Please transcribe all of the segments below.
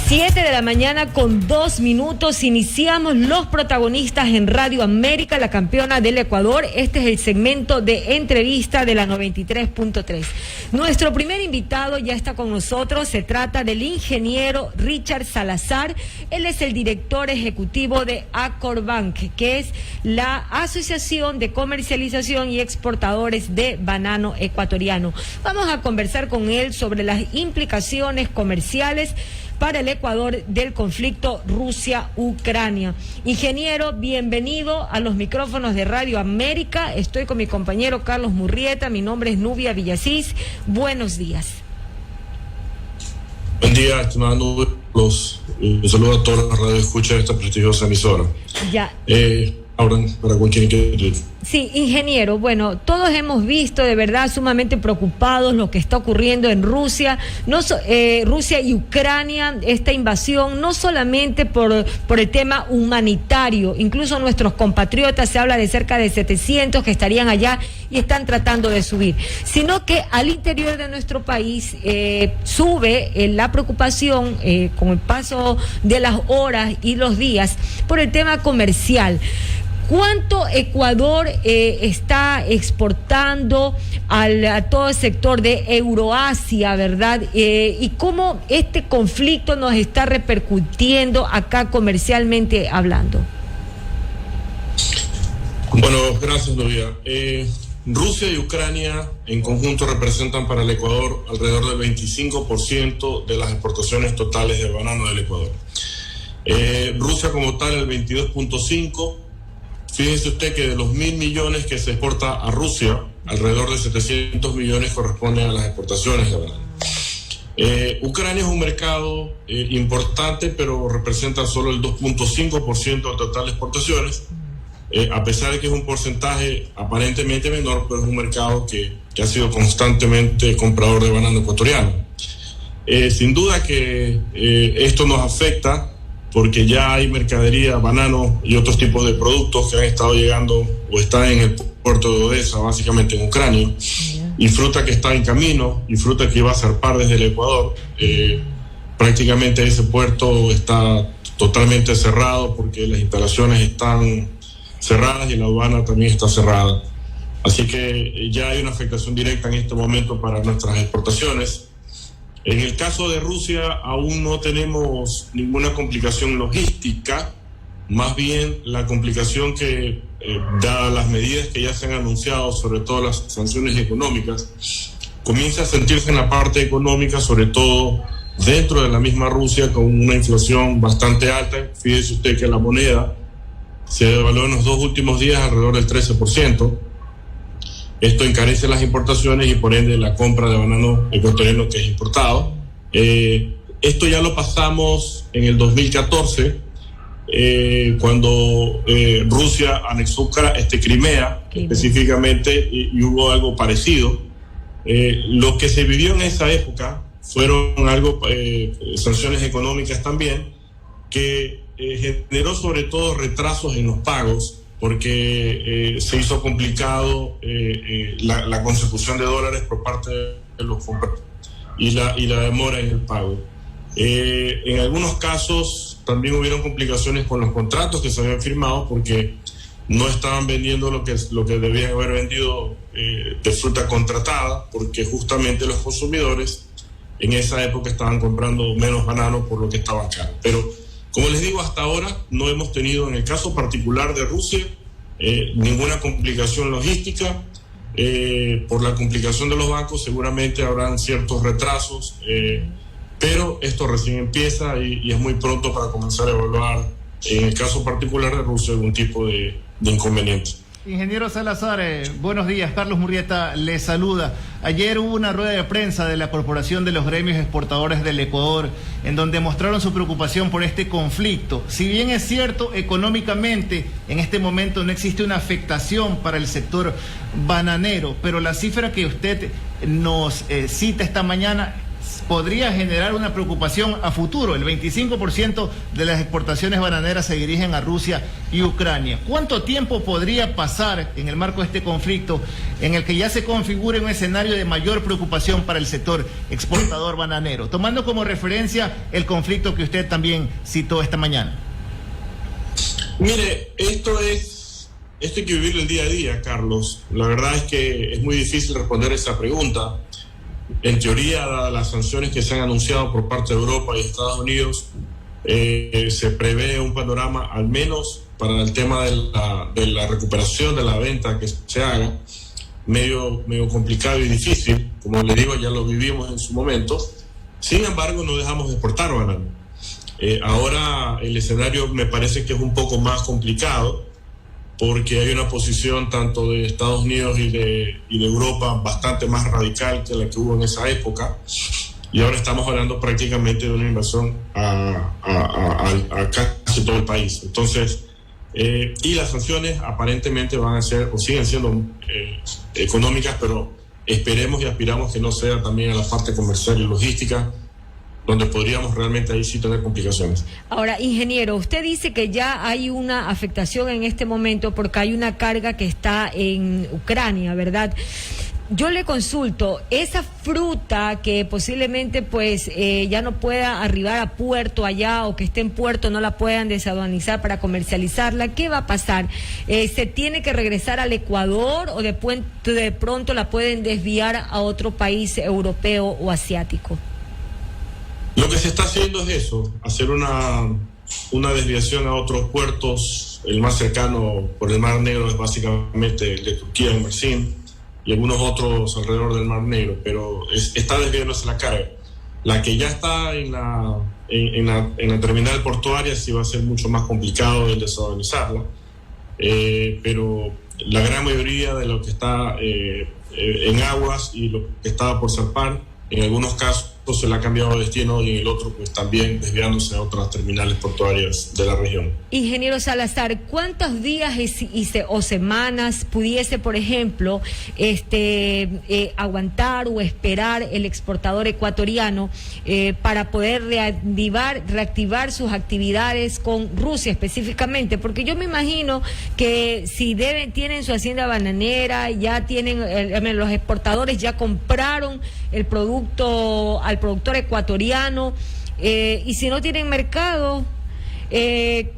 7 de la mañana con 2 minutos, iniciamos Los Protagonistas en Radio América, la campeona del Ecuador. Este es el segmento de entrevista de la 93.3. Nuestro primer invitado ya está con nosotros, se trata del ingeniero Richard Salazar. Él es el director ejecutivo de Acorbank, que es la Asociación de Comercialización y Exportadores de Banano Ecuatoriano. Vamos a conversar con él sobre las implicaciones comerciales para el Ecuador del conflicto Rusia-Ucrania. Ingeniero, bienvenido a los micrófonos de Radio América. Estoy con mi compañero Carlos Murrieta, mi nombre es Nubia Villasís. Buenos días. Buen día, estimada Nubia. Un saludo a todas las radioescuchas de esta prestigiosa emisora. Ya. Ahora, para cualquier que... Sí, ingeniero, bueno, todos hemos visto de verdad sumamente preocupados lo que está ocurriendo en Rusia, Rusia y Ucrania, esta invasión, no solamente por el tema humanitario, incluso nuestros compatriotas, se habla de cerca de 700 que estarían allá y están tratando de subir, sino que al interior de nuestro país sube la preocupación con el paso de las horas y los días por el tema comercial. ¿Cuánto Ecuador está exportando a todo el sector de Euroasia, verdad? ¿Y cómo este conflicto nos está repercutiendo acá comercialmente hablando? Bueno, gracias, Novia. Rusia y Ucrania en conjunto representan para el Ecuador alrededor del 25% de las exportaciones totales de banano del Ecuador. Rusia como tal el 22.5%. Fíjese usted que de los 1.000 millones que se exporta a Rusia, alrededor de 700 millones corresponden a las exportaciones de banano. Ucrania es un mercado importante, pero representa solo el 2.5% del total de exportaciones, a pesar de que es un porcentaje aparentemente menor, pero es un mercado que ha sido constantemente comprador de banano ecuatoriano. Sin duda que esto nos afecta, porque ya hay mercadería, banano y otros tipos de productos que han estado llegando o están en el puerto de Odesa, básicamente en Ucrania, y fruta que está en camino, y fruta que iba a zarpar desde el Ecuador. Prácticamente ese puerto está totalmente cerrado porque las instalaciones están cerradas y la aduana también está cerrada. Así que ya hay una afectación directa en este momento para nuestras exportaciones. En el caso de Rusia aún no tenemos ninguna complicación logística, más bien la complicación que, dadas las medidas que ya se han anunciado, sobre todo las sanciones económicas, comienza a sentirse en la parte económica, sobre todo dentro de la misma Rusia, con una inflación bastante alta. Fíjese usted que la moneda se devaluó en los 2 últimos días alrededor del 13%. Esto encarece las importaciones y por ende la compra de banano ecuatoriano que es importado. Esto ya lo pasamos en el 2014, cuando Rusia anexó Crimea, específicamente, y hubo algo parecido. Lo que se vivió en esa época fueron sanciones económicas también, que generó sobre todo retrasos en los pagos, porque se hizo complicado la consecución de dólares por parte de los compradores y la demora en el pago. En algunos casos también hubieron complicaciones con los contratos que se habían firmado, porque no estaban vendiendo lo que debían haber vendido de fruta contratada, porque justamente los consumidores en esa época estaban comprando menos banano por lo que estaba caro. Pero como les digo, hasta ahora no hemos tenido, en el caso particular de Rusia, ninguna complicación logística. Por la complicación de los bancos seguramente habrán ciertos retrasos, pero esto recién empieza y es muy pronto para comenzar a evaluar, en el caso particular de Rusia, algún tipo de inconveniente. Ingeniero Salazar, buenos días. Carlos Murrieta le saluda. Ayer hubo una rueda de prensa de la Corporación de los Gremios Exportadores del Ecuador, en donde mostraron su preocupación por este conflicto. Si bien es cierto, económicamente en este momento no existe una afectación para el sector bananero, pero la cifra que usted nos cita esta mañana podría generar una preocupación a futuro. El 25% de las exportaciones bananeras se dirigen a Rusia y Ucrania. ¿Cuánto tiempo podría pasar en el marco de este conflicto en el que ya se configure un escenario de mayor preocupación para el sector exportador bananero? Tomando como referencia el conflicto que usted también citó esta mañana. Mire, esto hay que vivirlo el día a día, Carlos. La verdad es que es muy difícil responder esa pregunta. En teoría, dadas las sanciones que se han anunciado por parte de Europa y Estados Unidos, se prevé un panorama, al menos para el tema de la recuperación de la venta que se haga, medio complicado y difícil. Como le digo, ya lo vivimos en su momento. Sin embargo, no dejamos de exportar banano. Ahora el escenario me parece que es un poco más complicado, porque hay una posición tanto de Estados Unidos y de Europa bastante más radical que la que hubo en esa época, y ahora estamos hablando prácticamente de una invasión a casi todo el país. Entonces, y las sanciones aparentemente van a ser o siguen siendo económicas, pero esperemos y aspiramos que no sea también a la parte comercial y logística, donde podríamos realmente ahí sí tener complicaciones. Ahora, ingeniero, usted dice que ya hay una afectación en este momento porque hay una carga que está en Ucrania, ¿verdad? Yo le consulto, esa fruta que posiblemente pues ya no pueda arribar a puerto allá, o que esté en puerto no la puedan desaduanizar para comercializarla, ¿qué va a pasar? ¿Se tiene que regresar al Ecuador o de pronto la pueden desviar a otro país europeo o asiático? Lo que se está haciendo es eso, hacer una desviación a otros puertos. El más cercano por el Mar Negro es básicamente el de Turquía, en Mersin, y algunos otros alrededor del Mar Negro, pero está desviándose la carga. La que ya está en la terminal portuaria sí va a ser mucho más complicado el desaduanizarla, pero la gran mayoría de lo que está en aguas y lo que estaba por zarpar, en algunos casos se le ha cambiado de destino, y en el otro pues también desviándose a otras terminales portuarias de la región. Ingeniero Salazar, ¿cuántos días o semanas pudiese, por ejemplo, aguantar o esperar el exportador ecuatoriano para poder reactivar sus actividades con Rusia específicamente? Porque yo me imagino que si tienen su hacienda bananera, ya tienen, los exportadores ya compraron el producto al productor ecuatoriano, y si no tienen mercado,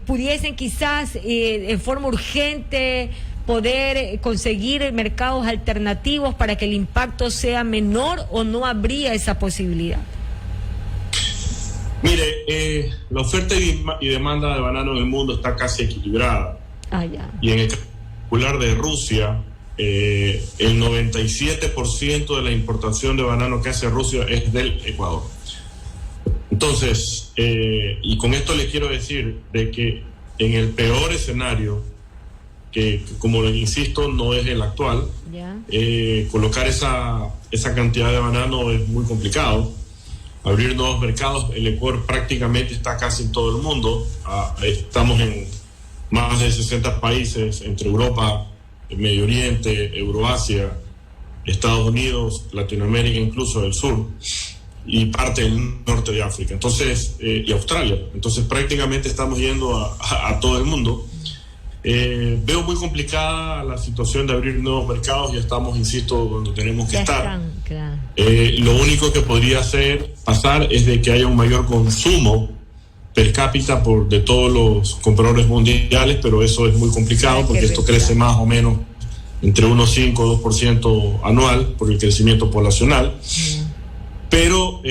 pudiesen quizás en forma urgente poder conseguir mercados alternativos para que el impacto sea menor, o no habría esa posibilidad. Mire, la oferta y demanda de banano en el mundo está casi equilibrada. Y en el particular de Rusia, el 97% de la importación de banano que hace Rusia es del Ecuador. Entonces, y con esto les quiero decir de que en el peor escenario, que como les insisto no es el actual, colocar esa cantidad de banano es muy complicado. Abrir nuevos mercados, el Ecuador prácticamente está casi en todo el mundo. Estamos en más de 60 países entre Europa, el Medio Oriente, Euroasia, Estados Unidos, Latinoamérica, incluso del sur, y parte del norte de África, entonces, y Australia. Entonces prácticamente estamos yendo a todo el mundo. Veo muy complicada la situación de abrir nuevos mercados. Ya estamos, insisto, donde tenemos que estar. Claro. Lo único que podría pasar es de que haya un mayor consumo per cápita de todos los compradores mundiales, pero eso es muy complicado porque esto crece más o menos entre 1,5 o 2% anual por el crecimiento poblacional. Pero,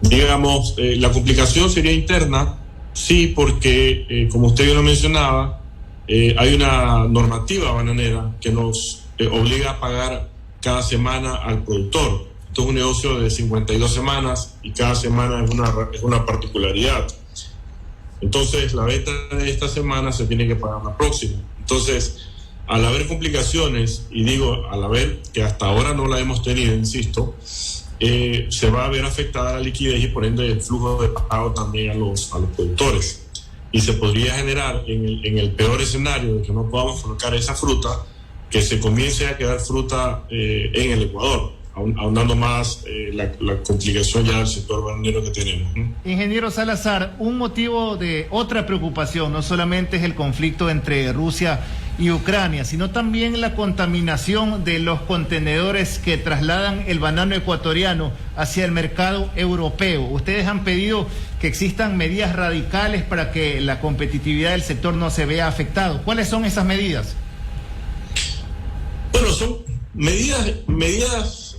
digamos, la complicación sería interna, sí, porque, como usted ya lo mencionaba, hay una normativa bananera que nos obliga a pagar cada semana al productor. Esto es un negocio de 52 semanas y cada semana es una particularidad. Entonces, la venta de esta semana se tiene que pagar la próxima. Entonces, al haber complicaciones, y digo al haber, que hasta ahora no la hemos tenido, insisto, se va a ver afectada la liquidez y por ende el flujo de pago también a los productores. Y se podría generar en el peor escenario de que no podamos colocar esa fruta, que se comience a quedar fruta en el Ecuador. ahondando más la complicación ya del sector bananero que tenemos, ¿no? Ingeniero Salazar, un motivo de otra preocupación no solamente es el conflicto entre Rusia y Ucrania, sino también la contaminación de los contenedores que trasladan el banano ecuatoriano hacia el mercado europeo. Ustedes han pedido que existan medidas radicales para que la competitividad del sector no se vea afectado. ¿Cuáles son esas medidas? Bueno, son medidas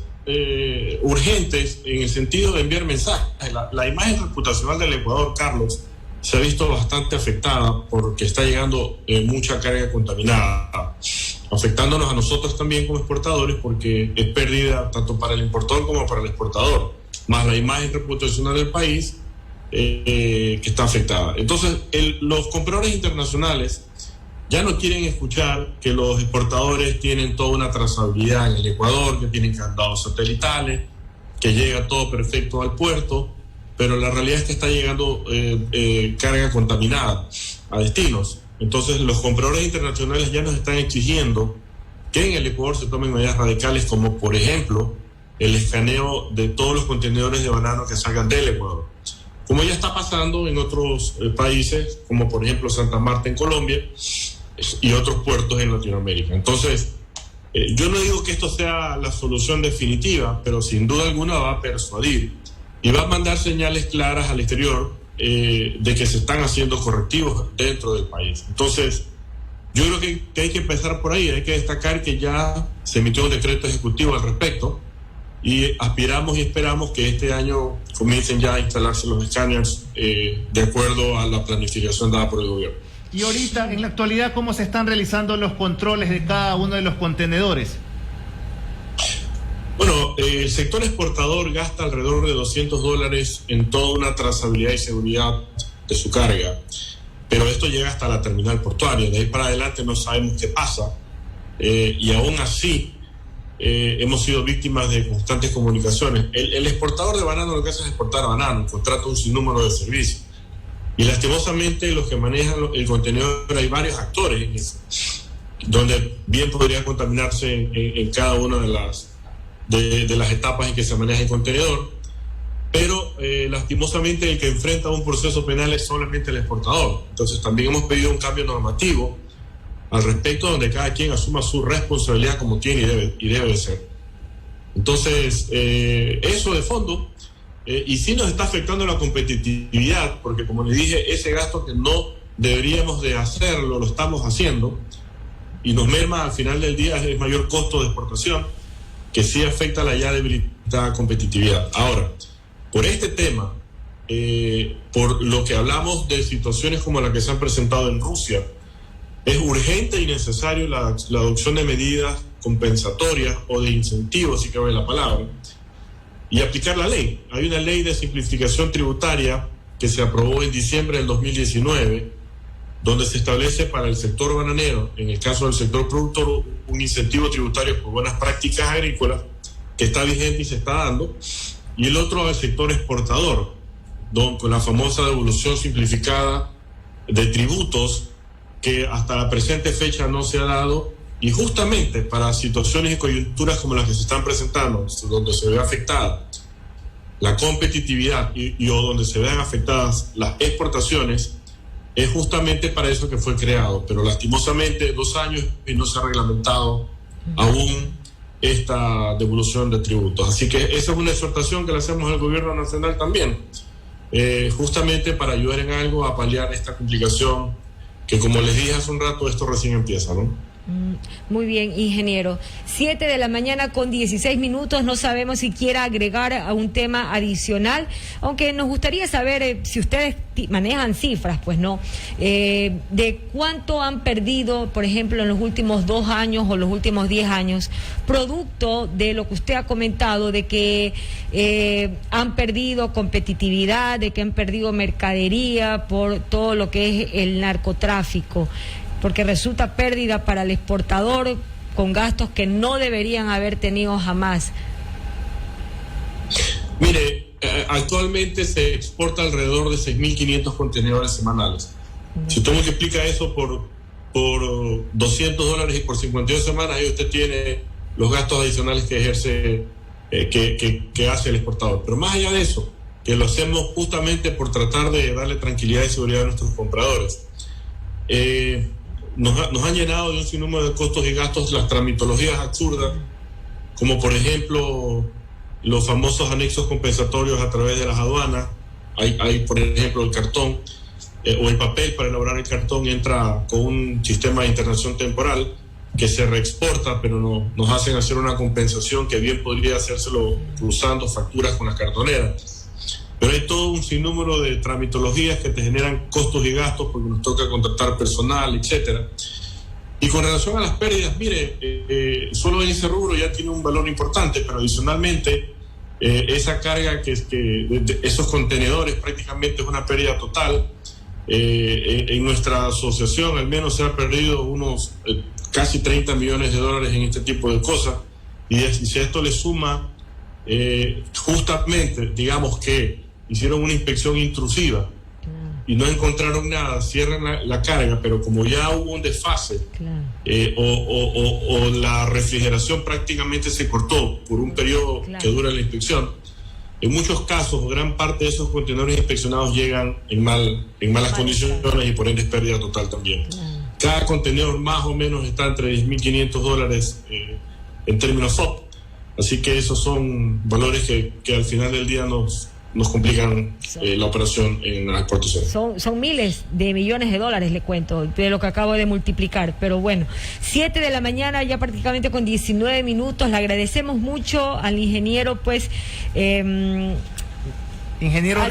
urgentes en el sentido de enviar mensajes. La imagen reputacional del Ecuador, Carlos, se ha visto bastante afectada porque está llegando mucha carga contaminada, afectándonos a nosotros también como exportadores, porque es pérdida tanto para el importador como para el exportador, más la imagen reputacional del país que está afectada. Entonces, los compradores internacionales ya no quieren escuchar que los exportadores tienen toda una trazabilidad en el Ecuador, que tienen candados satelitales, que llega todo perfecto al puerto, pero la realidad es que está llegando carga contaminada a destinos. Entonces los compradores internacionales ya nos están exigiendo que en el Ecuador se tomen medidas radicales, como por ejemplo el escaneo de todos los contenedores de banano que salgan del Ecuador, como ya está pasando en otros países, como por ejemplo Santa Marta en Colombia y otros puertos en Latinoamérica. Entonces yo no digo que esto sea la solución definitiva, pero sin duda alguna va a persuadir y va a mandar señales claras al exterior de que se están haciendo correctivos dentro del país. Entonces, yo creo que hay que empezar por ahí. Hay que destacar que ya se emitió un decreto ejecutivo al respecto y aspiramos y esperamos que este año comiencen ya a instalarse los escáneres de acuerdo a la planificación dada por el gobierno. Y ahorita, en la actualidad, ¿cómo se están realizando los controles de cada uno de los contenedores? Bueno, el sector exportador gasta alrededor de $200 en toda una trazabilidad y seguridad de su carga, pero esto llega hasta la terminal portuaria. De ahí para adelante no sabemos qué pasa, y aún así hemos sido víctimas de constantes comunicaciones. El exportador de banano lo que hace es exportar banano, contrata un sinnúmero de servicios, y lastimosamente los que manejan el contenedor, hay varios actores en eso, donde bien podría contaminarse en cada una de las etapas en que se maneja el contenedor, pero lastimosamente el que enfrenta un proceso penal es solamente el exportador. Entonces también hemos pedido un cambio normativo al respecto, donde cada quien asuma su responsabilidad como tiene y debe de ser. Entonces eso de fondo, y sí nos está afectando la competitividad, porque como les dije, ese gasto que no deberíamos de hacerlo, lo estamos haciendo, y nos merma al final del día el mayor costo de exportación, que sí afecta la ya debilitada competitividad. Ahora, por este tema, por lo que hablamos de situaciones como la que se han presentado en Rusia, es urgente y necesario la adopción de medidas compensatorias o de incentivos, si cabe la palabra, y aplicar la ley. Hay una ley de simplificación tributaria que se aprobó en diciembre del 2019, donde se establece para el sector bananero, en el caso del sector productor, un incentivo tributario por buenas prácticas agrícolas que está vigente y se está dando, y el otro al sector exportador, con la famosa devolución simplificada de tributos que hasta la presente fecha no se ha dado, y justamente para situaciones y coyunturas como las que se están presentando, donde se ve afectada la competitividad y o donde se vean afectadas las exportaciones, es justamente para eso que fue creado, pero lastimosamente 2 años y no se ha reglamentado aún esta devolución de tributos. Así que esa es una exhortación que le hacemos al gobierno nacional también, justamente para ayudar en algo a paliar esta complicación que, como les dije hace un rato, esto recién empieza, ¿no? Muy bien, ingeniero. 7:16 a.m, no sabemos si quiera agregar a un tema adicional, aunque nos gustaría saber si ustedes manejan cifras, pues no, de cuánto han perdido, por ejemplo, en los últimos 2 años o los últimos 10 años, producto de lo que usted ha comentado, de que han perdido competitividad, de que han perdido mercadería por todo lo que es el narcotráfico, porque resulta pérdida para el exportador con gastos que no deberían haber tenido jamás. Mire, actualmente se exporta alrededor de 6.500 contenedores semanales. Si usted multiplica eso por $200 y por 52 semanas, ahí usted tiene los gastos adicionales que ejerce que hace el exportador. Pero más allá de eso, que lo hacemos justamente por tratar de darle tranquilidad y seguridad a nuestros compradores. Nos han llenado de un sinnúmero de costos y gastos las tramitologías absurdas, como por ejemplo los famosos anexos compensatorios a través de las aduanas. Hay por ejemplo el cartón o el papel para elaborar el cartón entra con un sistema de internación temporal que se reexporta, pero nos hacen hacer una compensación que bien podría hacérselo cruzando facturas con las cartoneras. Pero hay todo un sinnúmero de tramitologías que te generan costos y gastos porque nos toca contratar personal, etcétera. Y con relación a las pérdidas, mire, solo en ese rubro ya tiene un valor importante, pero adicionalmente esa carga de esos contenedores prácticamente es una pérdida total. En nuestra asociación al menos se ha perdido unos casi 30 millones de dólares en este tipo de cosas, y si a esto le suma justamente, digamos que hicieron una inspección intrusiva y no encontraron nada, cierran la carga, pero como ya hubo un desfase, o la refrigeración prácticamente se cortó por un periodo que dura la inspección, en muchos casos gran parte de esos contenedores inspeccionados llegan en malas condiciones y por ende es pérdida total también. Cada contenedor más o menos está entre $10,500 en términos FOB, así que esos son valores que al final del día nos complican la operación en la exportación. Son miles de millones de dólares, le cuento, de lo que acabo de multiplicar. Pero bueno, 7 de la mañana, ya prácticamente con 19 minutos. Le agradecemos mucho al ingeniero, pues... Ingeniero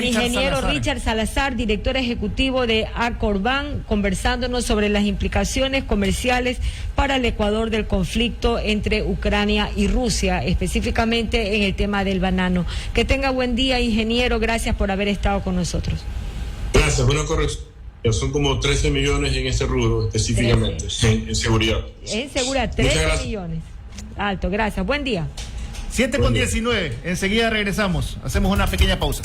Richard Salazar, director ejecutivo de Acorban, conversándonos sobre las implicaciones comerciales para el Ecuador del conflicto entre Ucrania y Rusia, específicamente en el tema del banano. Que tenga buen día, ingeniero, gracias por haber estado con nosotros. Gracias, una corrección. Son como 13 millones en ese rubro específicamente, en seguridad. En seguridad, 13 millones. Alto, gracias. Buen día. 7:19, enseguida regresamos, hacemos una pequeña pausa.